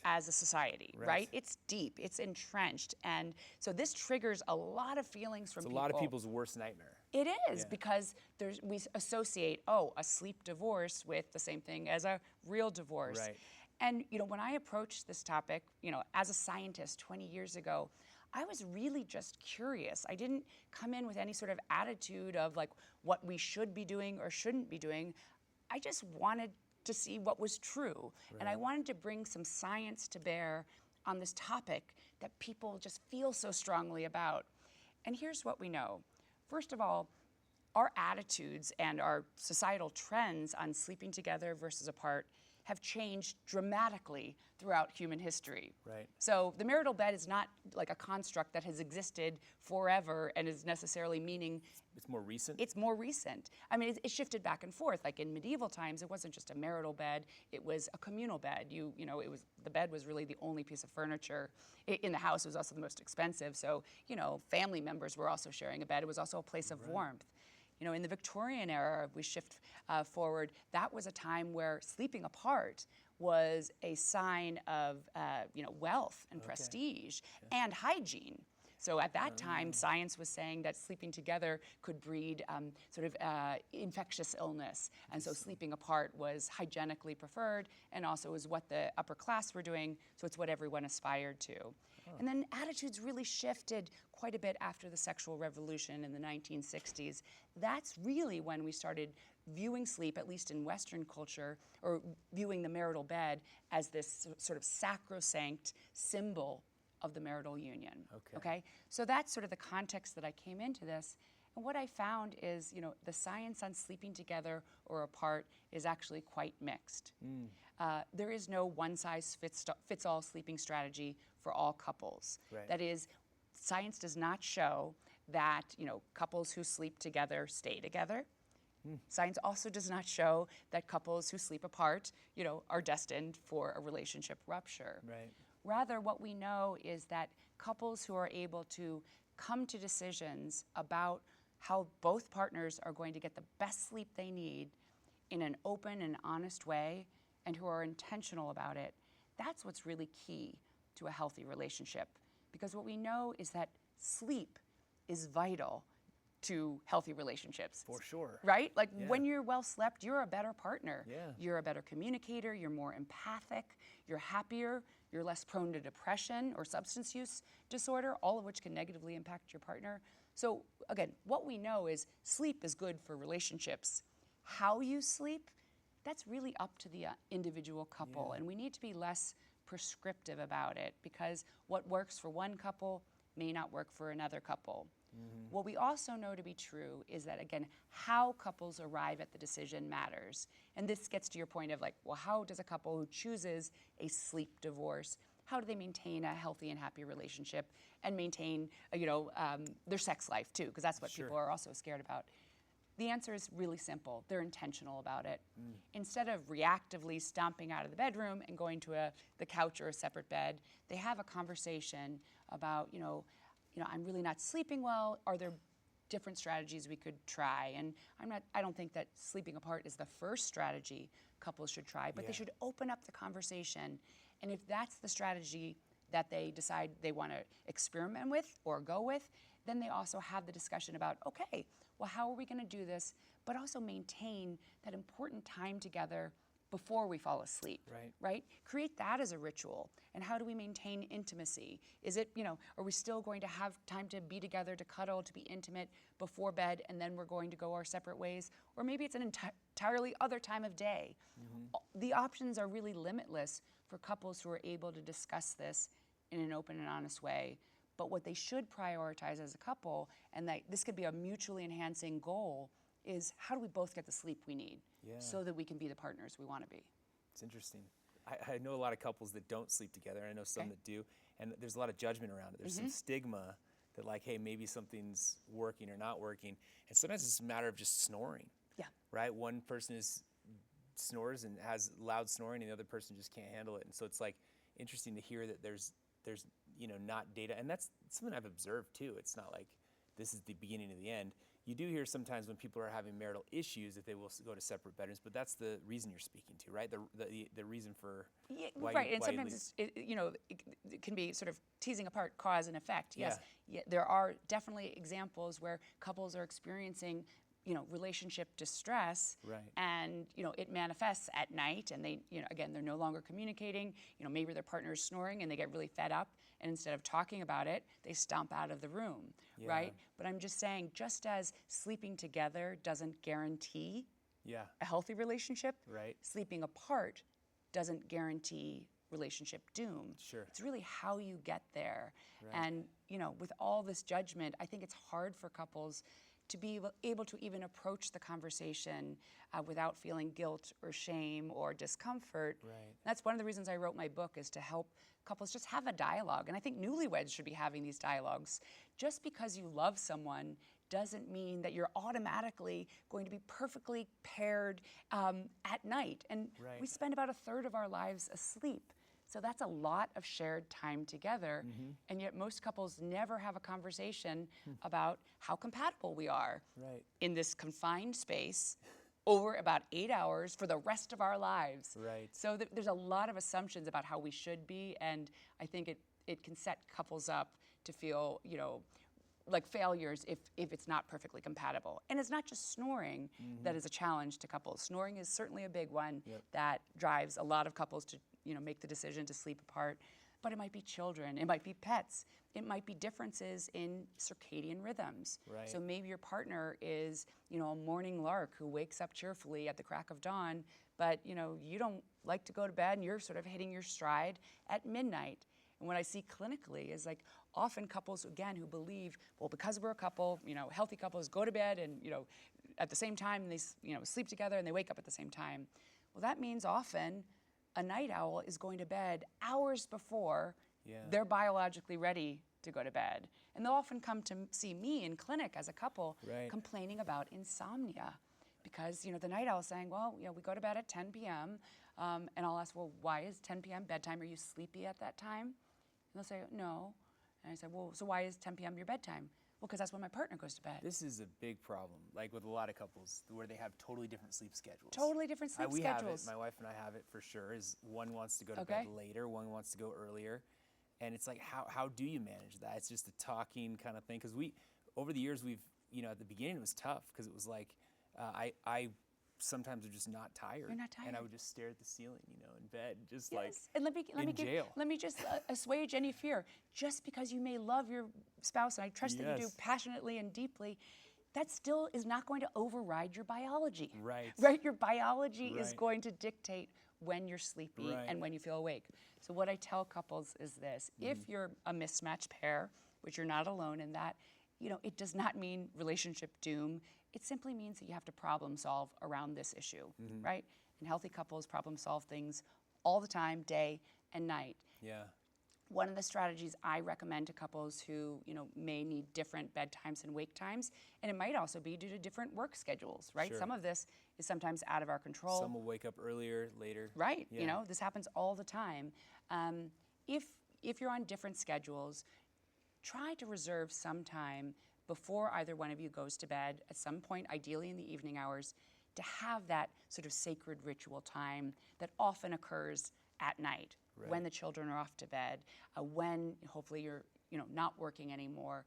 as a society, right? It's deep, it's entrenched, and so this triggers a lot of feelings from people. It's a lot of people's worst nightmare. It is, because we associate, a sleep divorce with the same thing as a real divorce. Right. And when I approached this topic, as a scientist 20 years ago, I was really just curious. I didn't come in with any sort of attitude of like what we should be doing or shouldn't be doing. I just wanted to see what was true. And I wanted to bring some science to bear on this topic that people just feel so strongly about. And here's what we know. First of all, our attitudes and our societal trends on sleeping together versus apart have changed dramatically throughout human history. Right. So the marital bed is not like a construct that has existed forever and is necessarily meaning. It's more recent? It's more recent. I mean, it shifted back and forth. Like in medieval times, it wasn't just a marital bed, it was a communal bed. The bed was really the only piece of furniture in the house. It was also the most expensive. So, family members were also sharing a bed. It was also a place of warmth. In the Victorian era, if we shift forward, that was a time where sleeping apart was a sign of wealth and prestige and hygiene. So at that time, science was saying that sleeping together could breed infectious illness. And so sleeping apart was hygienically preferred, and also is what the upper class were doing, so it's what everyone aspired to. And then attitudes really shifted quite a bit after the sexual revolution in the 1960s. That's really when we started viewing sleep, at least in Western culture, or viewing the marital bed as this sort of sacrosanct symbol of the marital union. Okay? So that's sort of the context that I came into this. And what I found is, the science on sleeping together or apart is actually quite mixed. There is no one-size-fits-all sleeping strategy for all couples. That is, science does not show that, couples who sleep together stay together. Science also does not show that couples who sleep apart, are destined for a relationship rupture. Rather, what we know is that couples who are able to come to decisions about how both partners are going to get the best sleep they need in an open and honest way, and who are intentional about it, that's what's really key to a healthy relationship. Because what we know is that sleep is vital to healthy relationships. For sure. Right? Like when you're well slept, you're a better partner. Yeah. You're a better communicator, you're more empathic, you're happier, you're less prone to depression or substance use disorder, all of which can negatively impact your partner. So again, what we know is sleep is good for relationships. How you sleep, that's really up to the individual couple, and we need to be less prescriptive about it, because what works for one couple may not work for another couple. What we also know to be true is that, again, how couples arrive at the decision matters. And this gets to your point of like, well, how does a couple who chooses a sleep divorce, how do they maintain a healthy and happy relationship and maintain, their sex life too? Because that's what people are also scared about. The answer is really simple. They're intentional about it. Instead of reactively stomping out of the bedroom and going to the couch or a separate bed, they have a conversation about, I'm really not sleeping well. Are there different strategies we could try? And I don't think that sleeping apart is the first strategy couples should try, but they should open up the conversation. And if that's the strategy that they decide they want to experiment with or go with, then they also have the discussion about, okay, well, how are we going to do this, but also maintain that important time together before we fall asleep, Right. right? Create that as a ritual. And how do we maintain intimacy? Is it, are we still going to have time to be together, to cuddle, to be intimate before bed, and then we're going to go our separate ways? Or maybe it's an entirely other time of day. The options are really limitless for couples who are able to discuss this in an open and honest way. But what they should prioritize as a couple, and that this could be a mutually enhancing goal, is how do we both get the sleep we need so that we can be the partners we want to be? It's interesting. I know a lot of couples that don't sleep together. I know some that do, and there's a lot of judgment around it. There's some stigma that, like, hey, maybe something's working or not working, and sometimes it's a matter of just snoring. Yeah. Right. One person snores and has loud snoring, and the other person just can't handle it. And so it's like interesting to hear that there's not data, and that's something I've observed too. It's not like this is the beginning of the end. You do hear sometimes when people are having marital issues that they will go to separate bedrooms, but that's the reason you're speaking to, right? The reason for why right. you, And why sometimes it can be sort of teasing apart cause and effect. Yes, Yeah. there are definitely examples where couples are experiencing relationship distress, Right. and it manifests at night, and they again, they're no longer communicating. Maybe their partner is snoring and they get really fed up, and instead of talking about it, they stomp out of the room, right? But I'm just saying, just as sleeping together doesn't guarantee a healthy relationship, Right. sleeping apart doesn't guarantee relationship doom. Sure. It's really how you get there. Right. And with all this judgment, I think it's hard for couples to be able to even approach the conversation without feeling guilt or shame or discomfort. Right. That's one of the reasons I wrote my book, is to help couples just have a dialogue. And I think newlyweds should be having these dialogues. Just because you love someone doesn't mean that you're automatically going to be perfectly paired at night. And Right. we spend about a third of our lives asleep. So that's a lot of shared time together, and yet most couples never have a conversation about how compatible we are Right. in this confined space over about 8 hours for the rest of our lives. Right. So there's a lot of assumptions about how we should be, and I think it can set couples up to feel, like failures if it's not perfectly compatible. And it's not just snoring that is a challenge to couples. Snoring is certainly a big one that drives a lot of couples to make the decision to sleep apart. But it might be children, it might be pets, it might be differences in circadian rhythms. Right. So maybe your partner is, a morning lark who wakes up cheerfully at the crack of dawn, but you don't like to go to bed, and you're sort of hitting your stride at midnight. And what I see clinically is, like, often couples, again, who believe, well, because we're a couple, healthy couples go to bed and, at the same time, and they, sleep together and they wake up at the same time. Well, that means often a night owl is going to bed hours before they're biologically ready to go to bed. And they'll often come to see me in clinic as a couple complaining about insomnia. Because, the night owl is saying, well, we go to bed at 10 p.m., and I'll ask, well, why is 10 p.m. bedtime? Are you sleepy at that time? And they'll say, no. And I say, well, so why is 10 p.m. your bedtime? Well, because that's when my partner goes to bed. This is a big problem, like with a lot of couples, where they have totally different sleep schedules. Totally different sleep we schedules. have it. My wife and I have it for sure. Is one wants to go to bed later, one wants to go earlier, and it's like, how do you manage that? It's just a talking kind of thing. Because over the years, we've at the beginning it was tough because it was like I sometimes are just not tired. You're not tired. And I would just stare at the ceiling, in bed, just Yes. like And jail. let me just assuage any fear. Just because you may love your spouse, and I trust that you do passionately and deeply, that still is not going to override your biology. Right. Right? Your biology is Right. going to dictate when you're sleepy Right. and when you feel awake. So what I tell couples is this: if you're a mismatched pair, which you're not alone in that, it does not mean relationship doom. It simply means that you have to problem solve around this issue, right? And healthy couples problem solve things all the time, day and night. Yeah. One of the strategies I recommend to couples who, may need different bedtimes and wake times, and it might also be due to different work schedules, right? Sure. Some of this is sometimes out of our control. Some will wake up earlier, later. Right. Yeah. This happens all the time. If you're on different schedules, try to reserve some time before either one of you goes to bed, at some point, ideally in the evening hours, to have that sort of sacred ritual time that often occurs at night, when the children are off to bed, when hopefully you're not working anymore.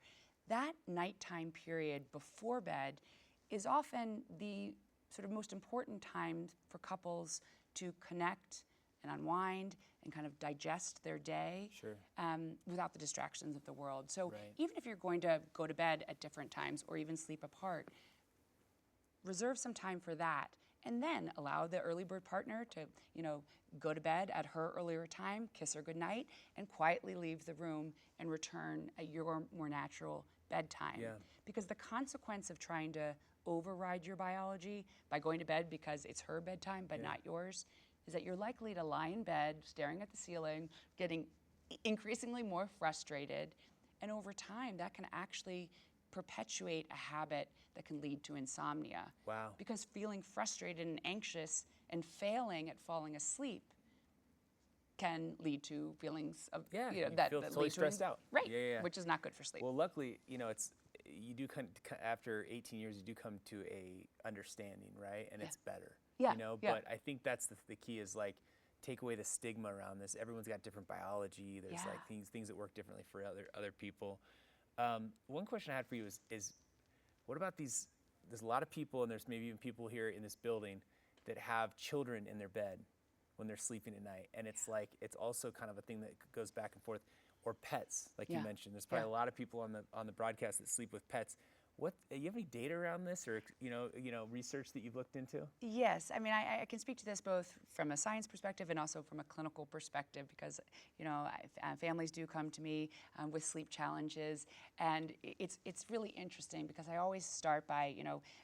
That nighttime period before bed is often the sort of most important time for couples to connect and unwind and kind of digest their day without the distractions of the world. So even if you're going to go to bed at different times or even sleep apart, reserve some time for that, and then allow the early bird partner to, go to bed at her earlier time, kiss her goodnight, and quietly leave the room and return at your more natural bedtime. Yeah. Because the consequence of trying to override your biology by going to bed because it's her bedtime but not yours is that you're likely to lie in bed, staring at the ceiling, getting increasingly more frustrated, and over time that can actually perpetuate a habit that can lead to insomnia. Wow. Because feeling frustrated and anxious and failing at falling asleep can lead to feelings of you that feel that totally lead to stressed out. right? Yeah. Which is not good for sleep. Well, luckily, it's you do after 18 years, you do come to a understanding, right? And it's better. Yeah, But I think that's the key is like take away the stigma around this. Everyone's got different biology. There's like things that work differently for other people. One question I had for you is what about these? There's a lot of people, and there's maybe even people here in this building that have children in their bed when they're sleeping at night, and it's like it's also kind of a thing that goes back and forth. Or pets, like you mentioned. There's probably a lot of people on the broadcast that sleep with pets. What you have any data around this, or research that you've looked into? Yes, I mean I can speak to this both from a science perspective and also from a clinical perspective because families do come to me with sleep challenges, and it's really interesting because I always start by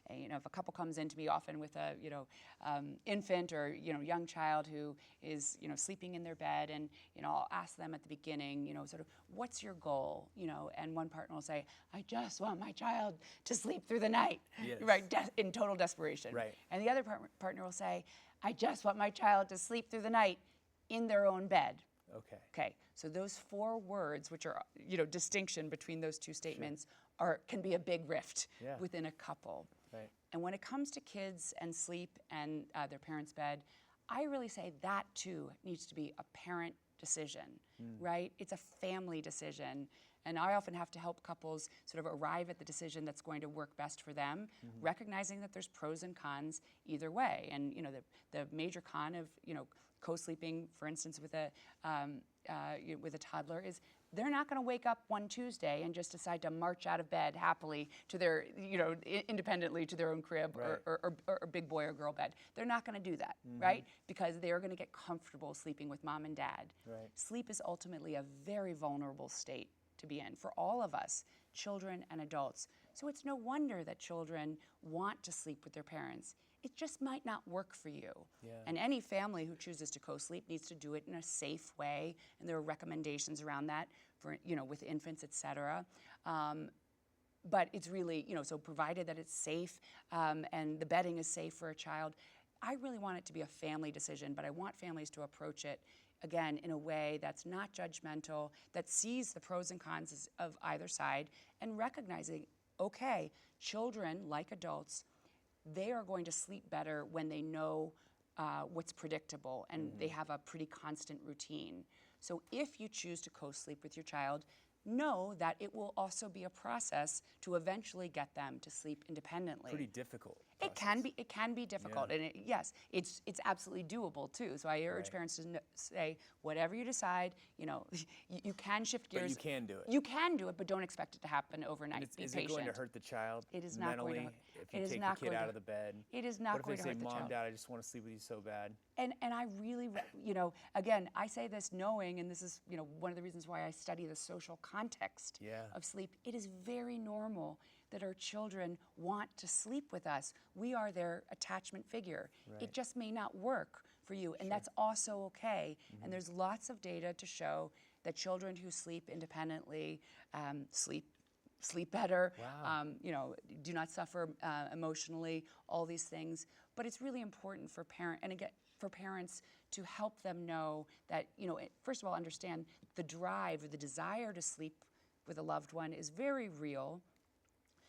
if a couple comes into me often with a infant or young child who is sleeping in their bed, and I'll ask them at the beginning sort of what's your goal, and one partner will say, I just want my child to sleep through the night, right, in total desperation. Right. And the other partner will say, I just want my child to sleep through the night in their own bed. Okay, so those 4 words, which are, distinction between those two statements, can be a big rift within a couple. Right. And when it comes to kids and sleep and their parents' bed, I really say that too needs to be a parent decision, right? It's a family decision. And I often have to help couples sort of arrive at the decision that's going to work best for them, recognizing that there's pros and cons either way. And the major con of co-sleeping, for instance, with a toddler is they're not going to wake up one Tuesday and just decide to march out of bed happily to their independently to their own crib or big boy or girl bed. They're not going to do that, right? Because they're going to get comfortable sleeping with mom and dad. Right. Sleep is ultimately a very vulnerable state to be in for all of us, children and adults. So it's no wonder that children want to sleep with their parents. It just might not work for you. Yeah. And any family who chooses to co-sleep needs to do it in a safe way, and there are recommendations around that for with infants, et cetera. But it's really so provided that it's safe and the bedding is safe for a child. I really want it to be a family decision, but I want families to approach it again in a way that's not judgmental, that sees the pros and cons of either side, and recognizing, okay, children, like adults, they are going to sleep better when they know what's predictable and they have a pretty constant routine. So if you choose to co-sleep with your child, know that it will also be a process to eventually get them to sleep independently. Pretty difficult. It can be difficult, and yes, it's absolutely doable too. So I urge parents to say, whatever you decide, you can shift gears. But you can do it. You can do it, but don't expect it to happen overnight. Be is patient. it going to hurt the child? It is not mentally, going to. If you take the kid out of the bed. It is not going to hurt What if they say, the child. Mom, Dad, I just want to sleep with you so bad? And I really, again, I say this knowing, and this is, one of the reasons why I study the social context of sleep. It is very normal that our children want to sleep with us. We are their attachment figure. Right. It just may not work for you, and that's also okay. And there's lots of data to show that children who sleep independently sleep better, Wow. Do not suffer emotionally, all these things. But it's really important for parents to help them know that, first of all, understand the drive or the desire to sleep with a loved one is very real.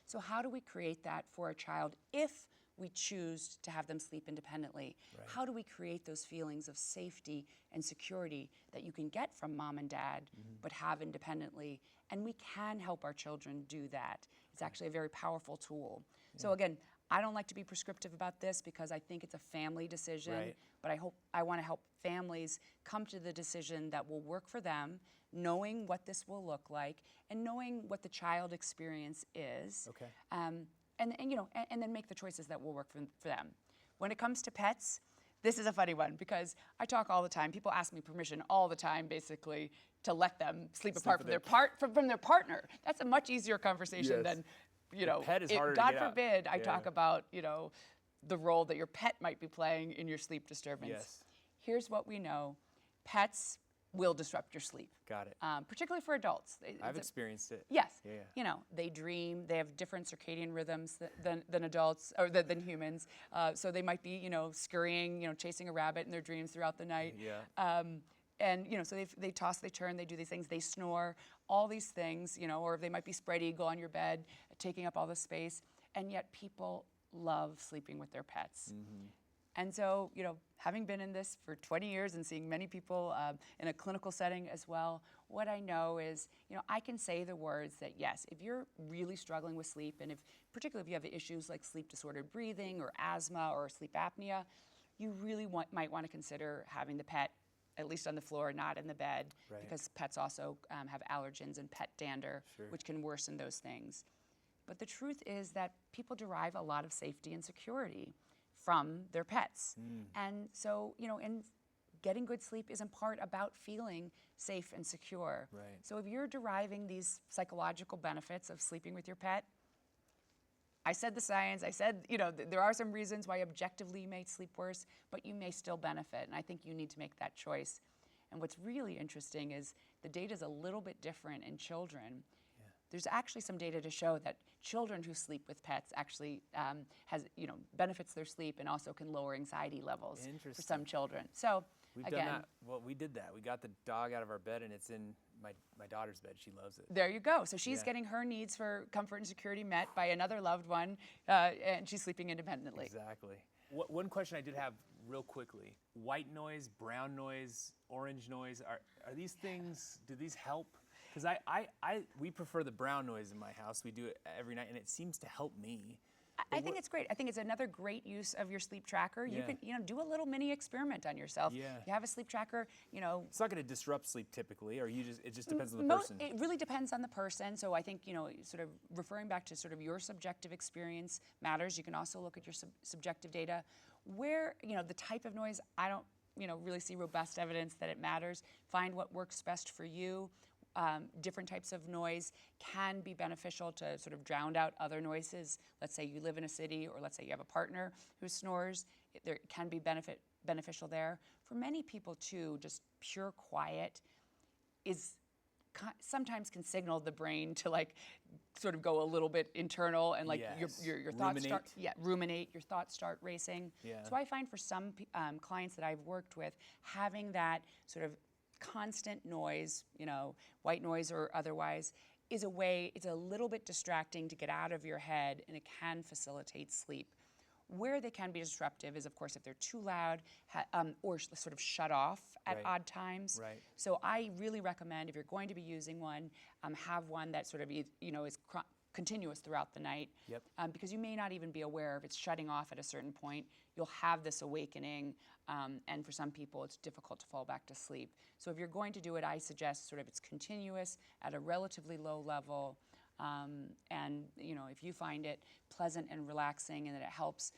So how do we create that for a child if we choose to have them sleep independently? Right. How do we create those feelings of safety and security that you can get from mom and dad, but have independently? And we can help our children do that. It's actually a very powerful tool. So again, I don't like to be prescriptive about this because I think it's a family decision, Right. but I want to help families come to the decision that will work for them, knowing what this will look like and knowing what the child experience is. Okay. And then make the choices that will work for them. When it comes to pets, this is a funny one because I talk all the time. People ask me permission all the time, basically, to let them sleep apart from their partner. That's a much easier conversation than, pet is harder to God get out. forbid I Yeah. talk about, the role that your pet might be playing in your sleep disturbance. Yes. Here's what we know: pets will disrupt your sleep. Got it. Particularly for adults. I've experienced it. Yes. Yeah. They dream. They have different circadian rhythms than adults or than humans. So they might be, scurrying, chasing a rabbit in their dreams throughout the night. Yeah. So they toss, they turn, they do these things. They snore, all these things, or they might be spread eagle on your bed, taking up all the space. And yet people love sleeping with their pets. Mm-hmm. And so, having been in this for 20 years and seeing many people in a clinical setting as well, what I know is, I can say the words that, yes, if you're really struggling with sleep, and particularly if you have issues like sleep disordered breathing or asthma or sleep apnea, you really might want to consider having the pet at least on the floor, not in the bed, Right. because pets also have allergens and pet dander, Sure. which can worsen those things. But the truth is that people derive a lot of safety and security from their pets. And so, and getting good sleep is in part about feeling safe and secure. Right. So if you're deriving these psychological benefits of sleeping with your pet, I said the science, I said, there are some reasons why objectively you may sleep worse, but you may still benefit. And I think you need to make that choice. And what's really interesting is the data is a little bit different in children. There's actually some data to show that children who sleep with pets actually benefits their sleep and also can lower anxiety levels for some children. So We've again, done that. Well, we did that. We got the dog out of our bed, and it's in my daughter's bed. She loves it. there you go. So she's Yeah. getting her needs for comfort and security met by another loved one, and she's sleeping independently. Exactly. One question I did have real quickly: white noise, brown noise, orange noise. Are these things? Do these help? Because we prefer the brown noise in my house. We do it every night, and it seems to help me. I think it's great. I think it's another great use of your sleep tracker. You Yeah. can, do a little mini experiment on yourself. Yeah. You have a sleep tracker, It's not going to disrupt sleep typically, or it just depends on the person. It really depends on the person. So I think, sort of referring back to sort of your subjective experience matters. You can also look at your subjective data. Where, the type of noise, I don't, really see robust evidence that it matters. Find what works best for you. Different types of noise can be beneficial to sort of drown out other noises. Let's say you live in a city, or let's say you have a partner who snores. There can be beneficial there. For many people too, just pure quiet is sometimes can signal the brain to sort of go a little bit internal and Yes. your thoughts Ruminate. ruminate, your thoughts start racing. Yeah. So I find for some clients that I've worked with, having that sort of constant noise, white noise or otherwise, is it's a little bit distracting to get out of your head, and it can facilitate sleep. Where they can be disruptive is, of course, if they're too loud or sort of shut off at Right. odd times. Right. So I really recommend, if you're going to be using one, have one that sort of is continuous throughout the night. Yep. Because you may not even be aware if it's shutting off at a certain point. You'll have this awakening, and for some people, it's difficult to fall back to sleep. So if you're going to do it, I suggest sort of it's continuous at a relatively low level. And if you find it pleasant and relaxing, and that it helps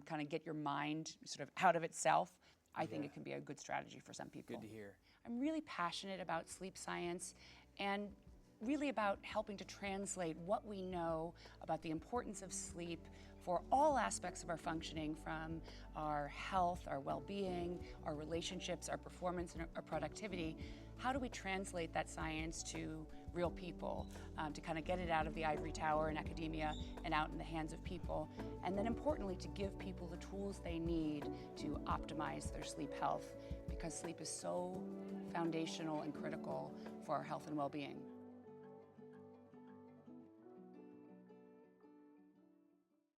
kind of get your mind sort of out of itself, I think it can be a good strategy for some people. Good to hear. I'm really passionate about sleep science, and really about helping to translate what we know about the importance of sleep for all aspects of our functioning, from our health, our well-being, our relationships, our performance, and our productivity. How do we translate that science to real people, to kind of get it out of the ivory tower in academia and out in the hands of people, and then importantly to give people the tools they need to optimize their sleep health, because sleep is so foundational and critical for our health and well-being.